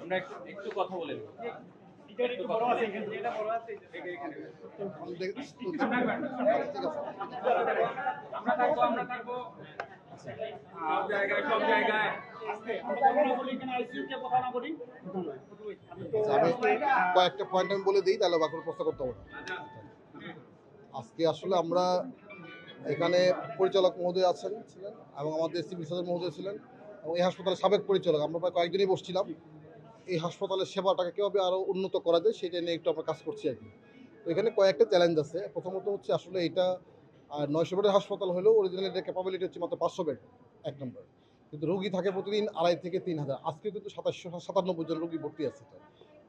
আমরা একটু কথা বলে নিই। সব জায়গায় আমি কয়েকটা পয়েন্ট আমি বলে দিই, তাহলে বাকি প্রশ্ন করতে হবে। আজকে আসলে আমরা এখানে পরিচালক মহোদয় ছিলেন এবং আমাদের সিভিল সার্জন মহোদয় ছিলেন এবং এই হাসপাতালের সাবেক পরিচালক, আমরা প্রায় কয়েকদিনই বসছিলাম এই হাসপাতালের সেবাটাকে কীভাবে আরও উন্নত করা যায় সেটা নিয়ে একটু আমরা কাজ করছি আর কি। তো এখানে কয়েকটা চ্যালেঞ্জ আছে। প্রথমত হচ্ছে আসলে এটা 900 বেডের হাসপাতাল হলেও অরিজিনালি এটা ক্যাপাবিলিটি হচ্ছে মাত্র 500 বেড, এক নম্বর। কিন্তু রোগী থাকে প্রতিদিন 2,500 থেকে 3,000। আজকে কিন্তু 2797 জন রোগী ভর্তি আছে।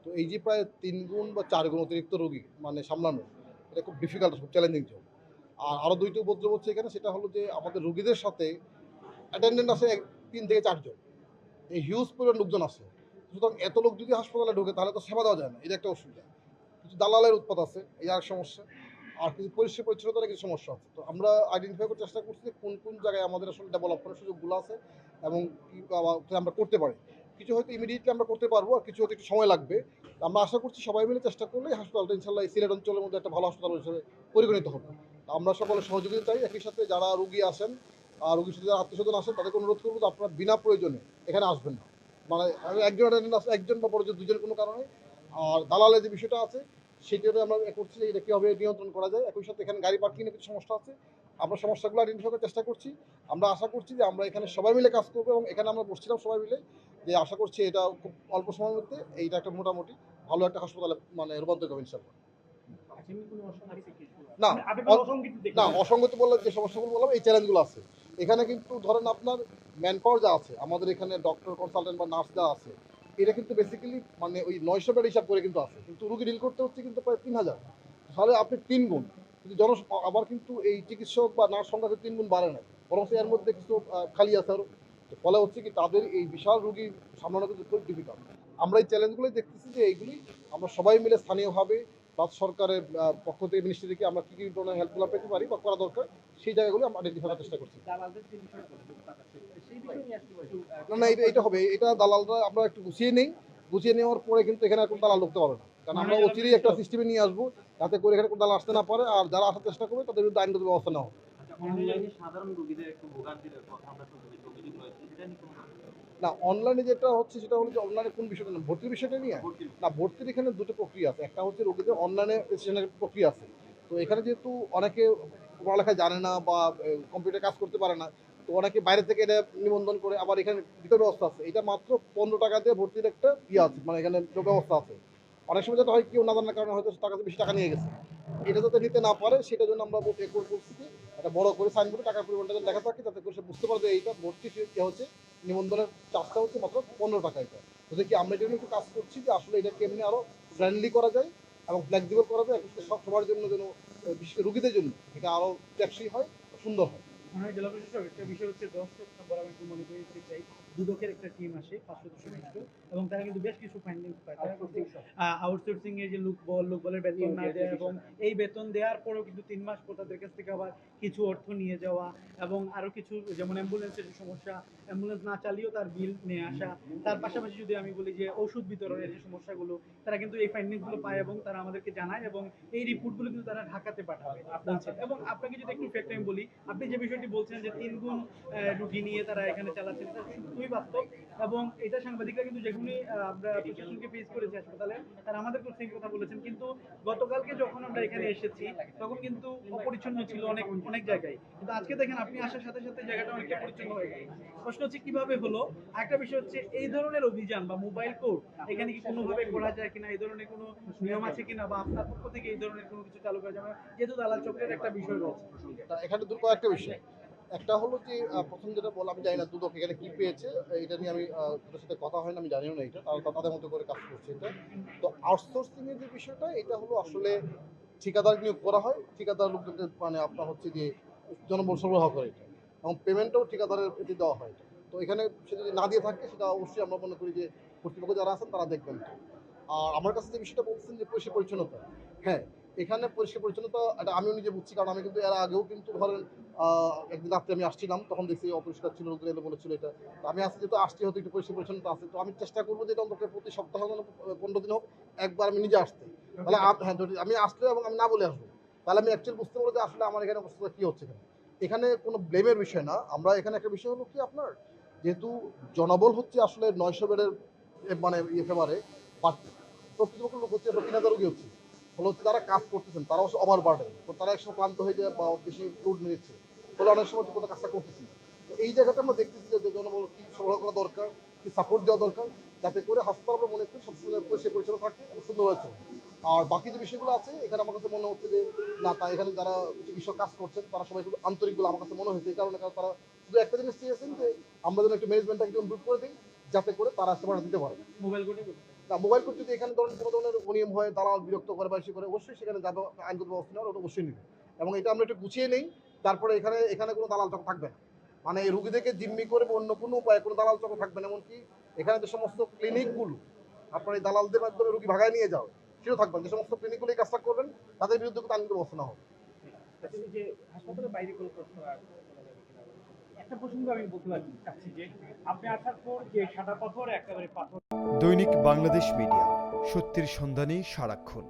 তো এই যে প্রায় 3 গুণ বা 4 গুণ অতিরিক্ত রোগী মানে সামলানো, এটা খুব ডিফিকাল্ট, খুব চ্যালেঞ্জিং জব। আর আরও দুইটা উপদ্রব হচ্ছে এখানে, সেটা হলো যে আমাদের রোগীদের সাথে অ্যাটেন্ডেন্ট আছে 3 থেকে 4 জন, এই হিউজ পরিমাণ লোকজন আছে। সুতরাং এত লোক যদি হাসপাতালে ঢোকে তাহলে তো সেবা দেওয়া যায় না, এটা একটা অসুবিধা। কিছু দালালের উৎপাত আছে, এই আর সমস্যা। আর কিছু পরিষ্কার পরিচ্ছন্নতার কিছু সমস্যা আছে। তো আমরা আইডেন্টিফাই করার চেষ্টা করছি যে কোন কোন জায়গায় আমাদের আসলে ডেভেলপ করার সুযোগগুলো আছে এবং আমরা করতে পারি। কিছু হয়তো ইমিডিয়েটলি আমরা করতে পারবো, আর কিছু হয়তো একটু সময় লাগবে। আমরা আশা করছি সবাই মিলে চেষ্টা করলে হাসপাতালটা ইনশাল্লাহ এই সিলেট অঞ্চলের মধ্যে একটা ভালো হাসপাতাল হিসেবে পরিগণিত হবে। আমরা সকলের সহযোগিতা চাই। একই সাথে যারা রুগী আসেন আর রুগীর সাথে যারা আত্মীয়স্বজন আসেন তাদেরকে অনুরোধ করবো যে আপনারা বিনা প্রয়োজনে এখানে আসবেন না। মানে একজন অ্যাটেন্ডেন্ট আছে, একজন বা পর্যন্ত দুজন কোনো কারণে। আর দালালের যে বিষয়টা আছে সেটাতে আমরা করছি যে এটা কীভাবে নিয়ন্ত্রণ করা যায়। একই সাথে এখানে গাড়ি পার্কিংয়ের কিছু সমস্যা আছে, আমরা সমস্যাগুলো আইডেন্টিফাই করার চেষ্টা করছি। আমরা আশা করছি যে আমরা এখানে সবাই মিলে কাজ করবো এবং এখানে আমরা বসছিলাম সবাই মিলে যে আশা করছি এটা খুব অল্প সময়ের মধ্যে এইটা একটা মোটামুটি ভালো একটা হাসপাতালে মানে রূপান্তরিত হবে ইনশাল্লাহ। না না, অসঙ্গতি বললে যে সমস্যাগুলো বললাম এই চ্যালেঞ্জগুলো আছে এখানে। কিন্তু ধরেন আপনার ম্যান পাওয়ার যা আছে আমাদের এখানে, ডক্টর কনসালটেন্ট বা নার্স যা আছে, এটা কিন্তু বেসিক্যালি মানে ওই 900 বেড হিসাব করে কিন্তু আছে, কিন্তু রুগী ডিল করতে হচ্ছে কিন্তু প্রায় 3,000। তাহলে আপনি 3 গুণ কিন্তু আবার কিন্তু এই চিকিৎসক বা নার্স সংখ্যা 3 গুণ বাড়ে না, বরং এর মধ্যে কিছু খালি আছে আরও। ফলে হচ্ছে কি তাদের এই বিশাল রুগী সামলানো কিন্তু খুব ডিফিকাল্ট। আমরা এই চ্যালেঞ্জগুলোই দেখতেছি যে এইগুলি আমরা সবাই মিলে স্থানীয়ভাবে বা সরকারের পক্ষ থেকে মিনিস্ট্রি থেকে আমরা কী কী ধরনের হেল্পগুলো পেতে পারি বা করা দরকার সেই জায়গাগুলো আমরা আইডেন্টিফাই করার চেষ্টা করছি। না না, এটা হবে, এটা দালালরা আমরা একটু গুছিয়ে নেই, গুছিয়ে নেওয়ার পরে কিন্তু এখানে কোনো দালাল ঢুকতে পারবে না, কারণ আমরা অচিরেই একটা সিস্টেমে নিয়ে আসবো যাতে করে এখানে কোনো দালাল আসতে না পারে। আর যারা আসার চেষ্টা করবে তাদের বিরুদ্ধে আইনগত ব্যবস্থা নেওয়া হবে। সাধারণ রোগীদের একটু ভোগান্তির কথা আমরা শুনছি, অভিযোগ রয়েছে, সেটা নিয়ে না, অনলাইনে যেটা হচ্ছে সেটা হলো যে অনলাইনে কোন বিষয়টা না, ভর্তির বিষয়টা নিয়ে না। ভর্তির এখানে দুটো প্রক্রিয়া আছে। একটা হচ্ছে রোগীদের অনলাইনে রেজিস্ট্রেশনের প্রক্রিয়া আছে। তো এখানে যেহেতু অনেকে পড়ালেখা জানে না বা কম্পিউটার কাজ করতে পারে না, তো অনেকে বাইরে থেকে এটা নিবন্ধন করে আবার এখানে ভিতর ব্যবস্থা আছে। এটা মাত্র 15 টাকা দিয়ে ভর্তির একটা ইয়ে আছে, মানে এখানে ব্যবস্থা আছে। অনেক সময় যেটা হয় কেউ না জানার কারণে হয়তো টাকা বেশি টাকা নিয়ে গেছে, এটা যাতে নিতে না পারে সেটার জন্য আমরা বলছি একটা বড় করে সাইনবোর্ডে টাকার পরিমাণটা যেন লেখা থাকে, যাতে করে সে বুঝতে পারবে এইটা ভর্তি হচ্ছে নিবন্ধনের চার্জটা হচ্ছে মাত্র 15 টাকা। এটা বুঝে কি আমরা এটা নিয়ে একটু কাজ করছি যে আসলে এটা কেমনি আরও ফ্রেন্ডলি করা যায় এবং ফ্লেক্সিবল করা যায়, সবার জন্য যেন বিশেষ করে রুগীদের জন্য এটা আরও টেকসই হয়, সুন্দর হয়। জেলা প্রশাসক একটা বিষয় হচ্ছে 10 সেপ্টেম্বর আমি একটু মনে করি যে চাই দুদকের একটা টিম আসে 500 সদস্য এবং তারা কিন্তু বেশ কিছু ফাইন্ডিংস পায়। তারা আউটসোর্সিং এর যে লোক বলের বেতন না দেয় এবং এই বেতন দেওয়ার পরেও কিন্তু 3 মাস পর তাদের কাছ থেকে আবার কিছু অর্থ নিয়ে যাওয়া এবং আরো কিছু যেমন অ্যাম্বুলেন্সের যে সমস্যা, অ্যাম্বুলেন্স না চালিয়েও তার বিল নিয়ে আসা। তার পাশাপাশি যদি আমি বলি যে ওষুধ বিতরণের যে সমস্যাগুলো, তারা কিন্তু এই ফাইন্ডিংসগুলো পায় এবং তারা আমাদেরকে জানায় এবং এই রিপোর্টগুলো কিন্তু তারা ঢাকাতে পাঠাবে বলছে। এবং আপনাকে যদি একটু ফ্যাক্ট আমি বলি, আপনি যে বিষয়টি বলছেন যে 3 গুণ রুগী নিয়ে তারা এখানে চালাচ্ছেন, এটা খুবই বাস্তব এবং এটা সাংবাদিকরা কিন্তু যেখানে আমরা প্রশাসনকে ফেস করেছি হাসপাতালে তারা আমাদের কাছে এই কথা বলেছেন। কিন্তু গতকালকে যখন আমরা এখানে এসেছি তখন কিন্তু অপরিচ্ছন্ন ছিল অনেক অনেক জায়গায়, কিন্তু আজকে দেখেন আপনি আসার সাথে সাথে জায়গাটা অনেকটা পরিচ্ছন্ন হয়ে গেল। প্রশ্ন হচ্ছে কিভাবে হলো। একটা বিষয় হচ্ছে এই ধরনের অভিযান বা মোবাইল কোর্ট এখানে কি কোনোভাবে করা যায় কিনা, এই ধরনের কোনো নিয়ম আছে কিনা বা আপনার পক্ষ থেকে এই ধরনের কোনো কিছু চালু করা যাবে, যেহেতু দালাল চক্রের একটা বিষয় রয়েছে। এখানে কয়েকটা বিষয়। একটা হলো যে প্রথম যেটা বললাম, আমি জানি না দুদক এখানে কি পেয়েছে, এটা নিয়ে আমি তাদের সাথে কথা হয় না, আমি জানিও না এটা, তাদের মতো করে কাজ করছে এটা। তো আউটসোর্সিং এর যে বিষয়টা, এটা হলো আসলে ঠিকাদার নিয়োগ করা হয়, ঠিকাদার লোকদেরকে মানে আপনার হচ্ছে যে জনবল সরবরাহ করে এটা, এবং পেমেন্টটাও ঠিকাদারের এটি দেওয়া হয় এটা। তো এখানে সে যদি না দিয়ে থাকে সেটা অবশ্যই আমরা মনে করি যে কর্তৃপক্ষ যারা আছেন তারা দেখবেন। আর আমার কাছে যে বিষয়টা বলছেন যে পরিষ্কার পরিচ্ছন্নতা, হ্যাঁ এখানে পরিষ্কার পরিচ্ছন্নতা এটা আমিও নিজে বুঝছি, কারণ আমি কিন্তু এর আগেও কিন্তু ধরেন একদিন রাত্রে আমি আসছিলাম, তখন দেখছি অপরিষ্কার ছিল, রোগের এলো বলেছিল এটা। তো আমি আজকে যেহেতু আসছি, হয়তো একটু পরিষ্কার পরিচ্ছন্নতা আছে, তো আমি চেষ্টা করবো যে এটা অন্তত প্রতি সপ্তাহে 15 দিন হোক একবার আমি নিজে আসতে। তাহলে হ্যাঁ, যদি আমি আসলে এবং আমি না বলে আসবো, তাহলে আমি অ্যাকচুয়ালি বুঝতে পারবো যে আসলে আমার এখানে অবস্থা কী হচ্ছে। এখানে কোনো ব্লেমের বিষয় না। আমরা এখানে একটা বিষয় হলো কি, আপনার যেহেতু জনবল হচ্ছে আসলে 900 বেডের মানে ফেভারে বাড়ছে, প্রকৃতপক্ষে লোক হচ্ছে 3000 রোগী হচ্ছে, ফলে হচ্ছে যারা কাজ করতেছেন তারা অবশ্য ওভার বার্ডেন, তো তারা একসময় ক্লান্ত হয়ে যায় বা বেশি লোড নিচ্ছে, ফলে অনেক সময় কোনো কাজটা করতেছি না। তো এই জায়গাটা আমরা দেখতেছি যে জনবল কি সরবরাহ করা দরকার, কি সাপোর্ট দেওয়া দরকার, যাতে করে হাসপাতাল আমরা মনে করি সবসময় পরিষ্কার পরিচ্ছন্ন থাকে এবং সুন্দর হয়েছে। আর বাকি যে বিষয়গুলো আছে এখানে আমার কাছে মনে হচ্ছে যে না, তাই এখানে যারা চিকিৎসক কাজ করছেন তারা সবাই খুব আন্তরিক বলে আমার কাছে মনে হয়েছে। এই কারণে কারণ তারা শুধু একটা জিনিস চেয়েছেন যে আমরা যেন একটু ম্যানেজমেন্টটাকে একটু ইমপ্রুভ করে দিই, যাতে করে তারা সেবাটা দিতে পারে। মোবাইল কোর্টে না, মোবাইল কোর্ট যদি এখানে ধরেন কোনো ধরনের অনিয়ম হয়, দালাল বিরক্ত করে বা ইস্যু করে, অবশ্যই সেখানে যাবে, আইনগত ব্যবস্থা নেওয়ার ওটা অবশ্যই নেবে। এবং এটা আমরা একটু গুছিয়ে নেই, তারপরে এখানে এখানে কোনো দালাল চক্র থাকবে না, মানে এই রুগীদেরকে জিম্মি করে বা অন্য কোনো উপায়ে কোনো দালাল চক্র থাকবে না। এমনকি এখানে যে সমস্ত ক্লিনিকগুলো আপনার এই দালালদের মাধ্যমে রুগী ভাগায় নিয়ে যাও, সেটাও থাকবে না। যে সমস্ত ক্লিনিকগুলো এই কাজটা করবেন তাদের বিরুদ্ধে কিন্তু আইনগত ব্যবস্থা নেওয়া হবে। যে হাসপাতালের বাইরে কোনো প্রশ্ন একটা প্রসঙ্গ আমি বলতে চাচ্ছি যে আপনি আসার পর যে সাদা পাথর একেবারে পাথর। দৈনিক বাংলাদেশ মিডিয়া, সত্যের সন্ধানে সারাক্ষণ।